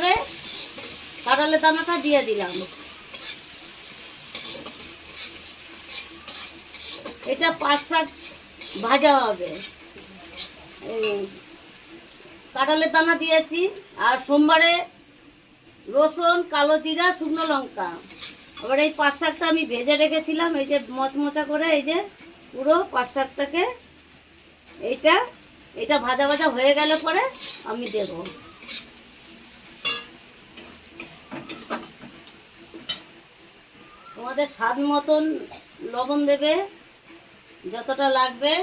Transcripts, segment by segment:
করে কাঁঠালের দানাটা দিয়ে দিলাম। এটা 5-7 ভাজা হবে। কাঁঠালের দানা দিয়েছি, আর সোমবারে রসুন, কালো জিরা, শুকনো লঙ্কা। আবার এই পাঁচ শাকটা আমি ভেজে রেখেছিলাম, এই যে মচমচা করে, এই যে পুরো পাঁচ শাকটাকে এটা ভাজা ভাজা হয়ে গেলে পরে আমি দেব। তোমাদের স্বাদ মতন লবণ দেবে, যতটা লাগবে।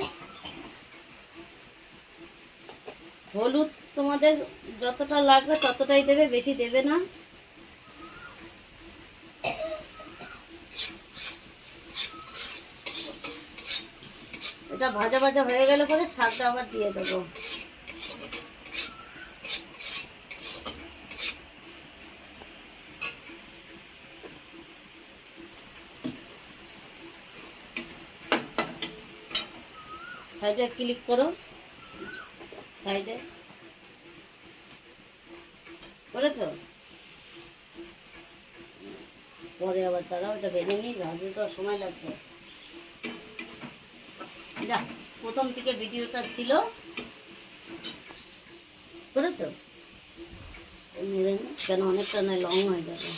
হলুদ তোমাদের যতটা লাগবে ততটাই দেবে, বেশি দেবে না। এটা ভাজা ভাজা হয়ে গেলে পরে শাকটা আবার দিয়ে দেবো। সাইডে ক্লিক করো, সাইডে করেছো? পরে আবার তারা ওটা ভেজে নিই, ভাজতে তো সময় লাগবে। যা, প্রথম থেকে ভিডিওটা ছিল, করেছো? কেন অনেকটা নয়, লং হয়ে যাবে।